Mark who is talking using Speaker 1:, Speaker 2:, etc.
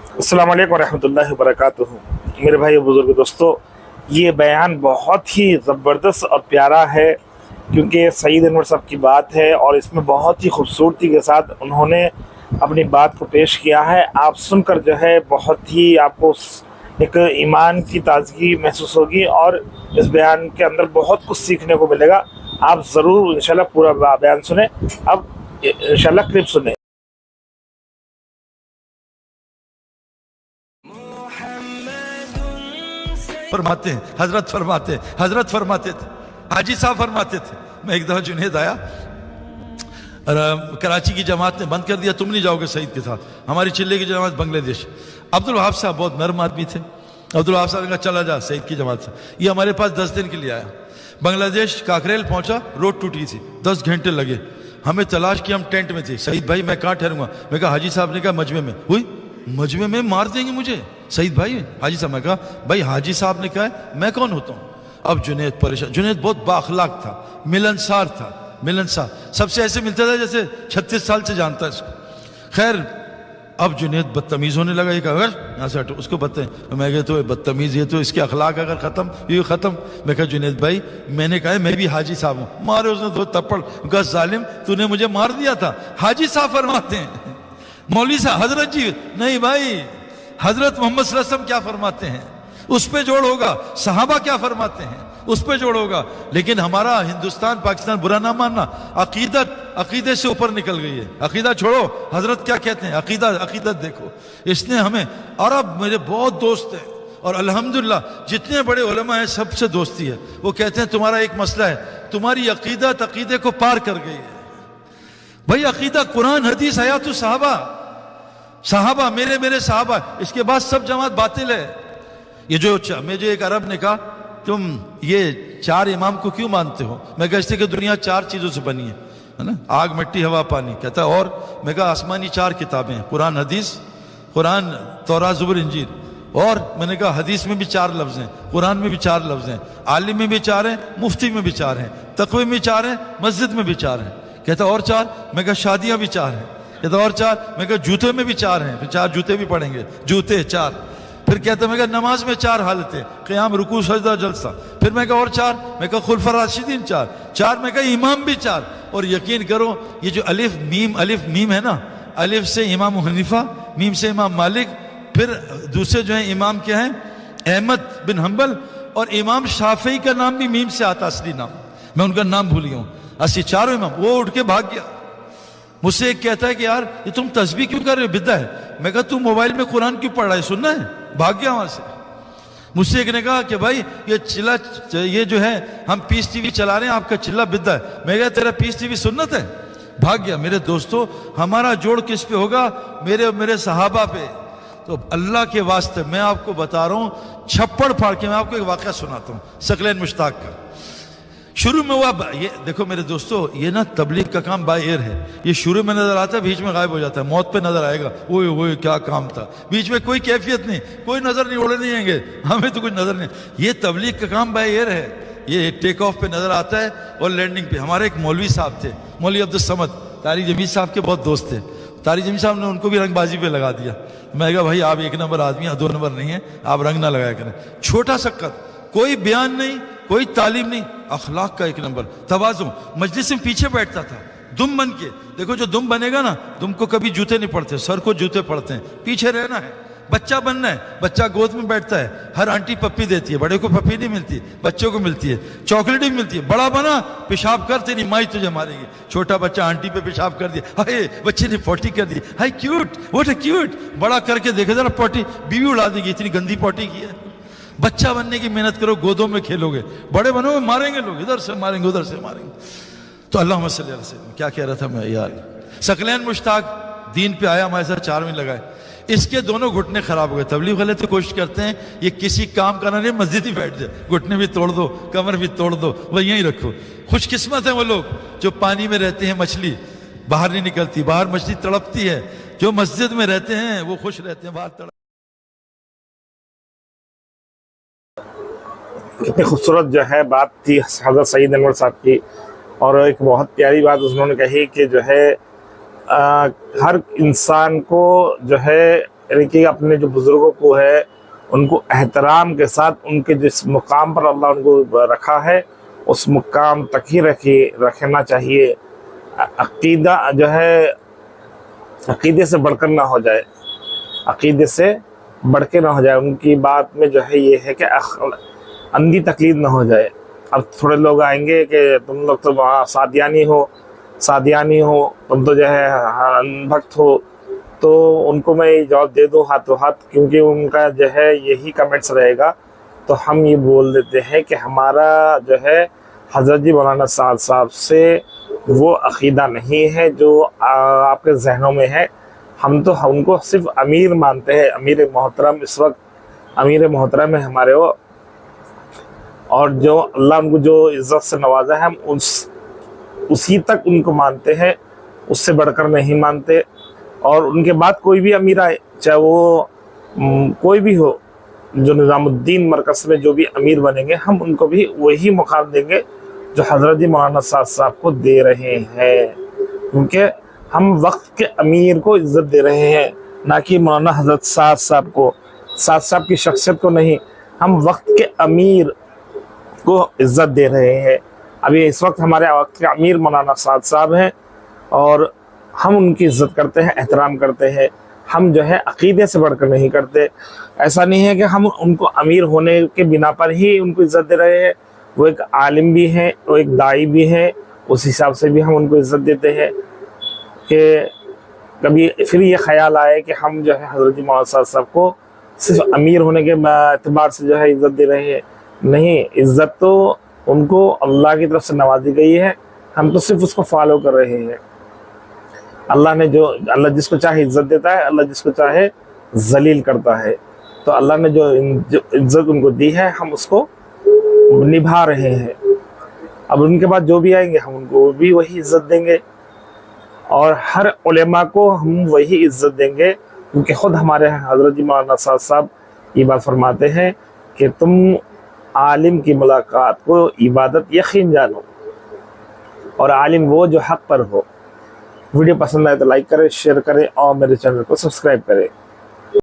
Speaker 1: अस्सलाम वालेकुम रहमतुल्लाहि व बरकातुहू। मेरे भाई बुजुर्ग दोस्तों, ये बयान बहुत ही ज़बरदस्त और प्यारा है, क्योंकि सईद अनवर साहब की बात है और इसमें बहुत ही खूबसूरती के साथ उन्होंने अपनी बात को पेश किया है। आप सुनकर जो है बहुत ही आपको एक ईमान की ताजगी महसूस होगी और इस बयान के अंदर बहुत कुछ सीखने को मिलेगा। आप ज़रूर इंशाल्लाह पूरा बयान सुने। अब इंशाल्लाह क्लिप सुने।
Speaker 2: फरमाते हैं, हजरत फरमाते थे, हाजी साहब फरमाते थे। मैं एक दफा जुनेद आया और कराची की जमात ने बंद कर दिया, तुम नहीं जाओगे सईद के साथ। हमारी चिल्ले की जमात बांग्लादेश, अब्दुल वहाब साहब बहुत नरम आदमी थे। अब्दुल वहाब साहब ने कहा चला जा सईद की जमात से। ये हमारे पास 10 दिन के लिए आया, बांग्लादेश काकरेल पहुंचा, रोड टूटी थी, 10 घंटे लगे हमें तलाश की। हम टेंट में थे। सईद भाई मैं कहाँ ठहरूंगा? मैं कहा हाजी साहब ने कहा मजमे में। हुई मजमे में मार देंगे मुझे सईद भाई। हाजी साहब, मैं कहा भाई हाजी साहब ने कहा है, मैं कौन होता हूँ? अब जुनेद परेशान। जुनेद बहुत बाअखलाक था, मिलनसार था, मिलनसार, सबसे ऐसे मिलता था जैसे 36 साल से जानता है इसको। खैर अब जुनेद बदतमीज होने लगा। ये कहा यहाँ से हटो, उसको बदतमीज। मैं कहा तो बदतमीज, ये तो इसके अखलाक अगर खत्म, ये खत्म। मैं कहा जुनेद भाई मैंने कहा मैं भी हाजी साहब हूँ। मारे उसने 2 थप्पड़। कहा जालिम तूने मुझे मार दिया था। हाजी साहब फरमाते हैं, मौलवी साहब हजरत जी नहीं भाई, हजरत मोहम्मद सल्लल्लाहु अलैहि वसल्लम क्या फरमाते हैं उस पे जोड़ होगा, सहाबा क्या फरमाते हैं उस पे जोड़ होगा। लेकिन हमारा हिंदुस्तान पाकिस्तान बुरा ना मानना, अकीदे से ऊपर निकल गई है। अकीदा छोड़ो, हजरत क्या कहते हैं, अकीदत देखो। इसने हमें, अरब मेरे बहुत दोस्त हैं और अल्हम्दुलिल्लाह जितने बड़े उलमा हैं सबसे दोस्ती है। वो कहते हैं तुम्हारा एक मसला है, तुम्हारी अकीदत अकीदे को पार कर गई है। भाई अकीदा कुरान हदीस हयातु सहाबा मेरे सहाबा, इसके बाद सब जमात बातिल है। ये जो मुझे एक अरब ने कहा तुम ये 4 इमाम को क्यों मानते हो? मैं कहते कि दुनिया 4 चीजों से बनी है ना, आग मिट्टी हवा पानी। कहता और मैं कहा आसमानी 4 किताबें हैं, कुरान हदीस, कुरान तौरात ज़बूर इंजील। और मैंने कहा हदीस में भी 4 लफ्ज हैं, कुरान में भी 4 लफ्ज हैं, आलिम में भी 4 हैं, मुफ्ती में भी 4 हैं, तकवे में 4 हैं, मस्जिद में भी 4 हैं। कहता और 4? मैं कहा शादियां भी 4 हैं। कहता और 4? मैं कहा जूते में भी 4 हैं, फिर 4 जूते भी पढ़ेंगे, जूते 4। फिर कहता मैं कहा नमाज में 4 हालतें, क़याम रुकू सजदा जलसा। फिर मैं कहा और 4? मैं कहा खुलफा राशिदीन 4। मैं कहा इमाम भी 4। और यकीन करो ये जो अलिफ मीम है ना, अलिफ से इमाम हनीफा, मीम से इमाम मालिक, फिर दूसरे जो है इमाम क्या है अहमद बिन हम्बल, और इमाम शाफी का नाम भी मीम से आता, असली नाम मैं उनका नाम भूल गया हूँ। 80 इमाम। वो उठ के भाग गया। मुझसे एक कहता है कि यार ये तुम तस्बीह क्यों कर रहे हो, बिद्दा है। मैं कहा तू मोबाइल में कुरान क्यों पढ़ रहा है, सुनना है? भाग गया वहां से। मुझसे एक ने कहा कि भाई ये जो है हम पीस टीवी चला रहे हैं, आपका चिल्ला बिद्दा है। मैं कहा तेरा पीस टीवी सुन्नत है। भाग गया। मेरे दोस्तों हमारा जोड़ किस पे होगा? मेरे सहाबा पे। तो अल्लाह के वास्ते मैं आपको बता रहा हूं, छप्पड़ फाड़ के मैं आपको एक वाकया सुनाता हूं सकलैन मुश्ताक का। शुरू में हुआ, ये देखो मेरे दोस्तों, ये ना तबलीग का काम बाय एयर है। ये शुरू में नजर आता है, बीच में गायब हो जाता है, मौत पे नजर आएगा। वो क्या काम था, बीच में कोई कैफियत नहीं, कोई नजर नहीं, उड़े नहीं आएंगे, हमें तो कुछ नजर नहीं। ये तबलीग का काम बाय एयर है। ये टेक ऑफ पे नजर आता है और लैंडिंग पे। हमारे एक मौलवी साहब थे, मौलवी अब्दुल समद, तारिक जमील साहब के बहुत दोस्त थे। तारिक जमील साहब ने उनको भी रंगबाजी पे लगा दिया। मैं कहा भाई आप 1 नंबर आदमी हैं, 2 नंबर नहीं है, आप रंग ना लगाया करें। छोटा सा कद, कोई बयान नहीं, कोई तालीम नहीं, अखलाक का 1 नंबर, तवाज़ु। मजलिस में पीछे बैठता था दुम बन के। देखो जो दुम बनेगा ना, दुम को कभी जूते नहीं पड़ते, सर को जूते पड़ते हैं। पीछे रहना है, बच्चा बनना है। बच्चा गोद में बैठता है, हर आंटी पप्पी देती है, बड़े को पप्पी नहीं मिलती, बच्चों को मिलती है, चॉकलेट भी मिलती है। बड़ा बना, पेशाब कर, तेरी माई तुझे मारेगी। छोटा बच्चा आंटी पे पेशाब कर दिया, हाय बच्चे ने पॉटी कर दी, हाय क्यूट, व्हाट अ क्यूट। बड़ा करके देखे जरा पॉटी, बीवी उड़ा देगी, इतनी गंदी पॉटी की है। बच्चा बनने की मेहनत करो, गोदों में खेलोगे, बड़े बनोगे मारेंगे लोग, इधर से मारेंगे उधर से मारेंगे। तो अल्लाह सल्लल्लाहु अलैहि वसल्लम, क्या कह रहा था मैं यार, सकलैन मुश्ताक दीन पे आया, हमारे साथ 4 महीने लगाए। इसके दोनों घुटने खराब हो गए। तबलीग वाले तो कोशिश करते हैं ये किसी काम का ना नहीं, मस्जिद ही बैठ जाए, घुटने भी तोड़ दो, कमर भी तोड़ दो, वह यहीं रखो। खुशकिस्मत है वो लोग जो पानी में रहते हैं, मछली बाहर नहीं निकलती, बाहर मछली तड़पती है। जो मस्जिद में रहते हैं वो खुश रहते हैं, बाहर तड़प।
Speaker 1: कितनी खूबसूरत जो है बात थी हज़रत सईद अनवर साहब की, और एक बहुत प्यारी बात उन्होंने कही कि जो है हर इंसान को जो है یعنی کہ اپنے جو بزرگوں کو ہے ان کو احترام کے ساتھ ان کے جس مقام پر اللہ ان کو رکھا ہے اس مقام تک ہی رکھنا چاہیے. عقیدہ جو ہے عقیدے سے بڑھ کر نہ ہو جائے، عقیدے سے بڑھ کے نہ ہو جائے. ان کی بات میں جو ہے یہ ہے کہ اندھی تقلید نہ ہو جائے. اب تھوڑے لوگ آئیں گے کہ تم لوگ تو وہاں سادیانی ہو، تم تو جو ہے بھکت ہو، تو ان کو میں جواب دے دوں ہاتھوں ہاتھ، کیونکہ ان کا جو ہے یہی کمنٹس رہے گا. تو ہم یہ بول دیتے ہیں کہ ہمارا جو ہے حضرت جی مولانا سعد صاحب سے وہ عقیدہ نہیں ہے جو آپ کے ذہنوں میں ہے. ہم تو ان کو صرف امیر مانتے ہیں، امیر محترم. اس وقت امیر محترم ہے ہمارے وہ، اور جو اللہ ان کو جو عزت سے نوازا ہے ہم اسی تک ان کو مانتے ہیں، اس سے بڑھ کر نہیں مانتے. اور ان کے بعد کوئی بھی امیر آئے، چاہے وہ کوئی بھی ہو، جو نظام الدین مرکز میں جو بھی امیر بنیں گے ہم ان کو بھی وہی مقام دیں گے جو حضرت مولانا سعد صاحب کو دے رہے ہیں. کیونکہ ہم وقت کے امیر کو عزت دے رہے ہیں، نہ کہ مولانا حضرت سعد صاحب کو، سعد صاحب کی شخصیت کو نہیں. ہم وقت کے امیر کو عزت دے رہے ہیں. ابھی اس وقت ہمارے وقت کے امیر مولانا سعد صاحب ہیں اور ہم ان کی عزت کرتے ہیں، احترام کرتے ہیں. ہم جو ہے عقیدے سے بڑھ کر نہیں کرتے. ایسا نہیں ہے کہ ہم ان کو امیر ہونے کے بنا پر ہی ان کو عزت دے رہے ہیں. وہ ایک عالم بھی ہیں، وہ ایک داعی بھی ہیں، اس حساب سے بھی ہم ان کو عزت دیتے ہیں. کہ کبھی پھر یہ خیال آئے کہ ہم جو ہے حضرت مولانا صاحب کو صرف امیر ہونے کے اعتبار سے جو ہے عزت دے رہے ہیں. نہیں، عزت تو ان کو اللہ کی طرف سے نوازی گئی ہے، ہم تو صرف اس کو فالو کر رہے ہیں. اللہ جس کو چاہے عزت دیتا ہے، اللہ جس کو چاہے ذلیل کرتا ہے. تو اللہ نے جو عزت ان کو دی ہے ہم اس کو نبھا رہے ہیں. اب ان کے بعد جو بھی آئیں گے ہم ان کو بھی وہی عزت دیں گے، اور ہر علماء کو ہم وہی عزت دیں گے. کیونکہ خود ہمارے حضرت مولانا سعد صاحب یہ بات فرماتے ہیں کہ تم عالم کی ملاقات کو عبادت یقین جانو، اور عالم وہ جو حق پر ہو. ویڈیو پسند آئے تو لائک کریں، شیئر کریں اور میرے چینل کو سبسکرائب کریں.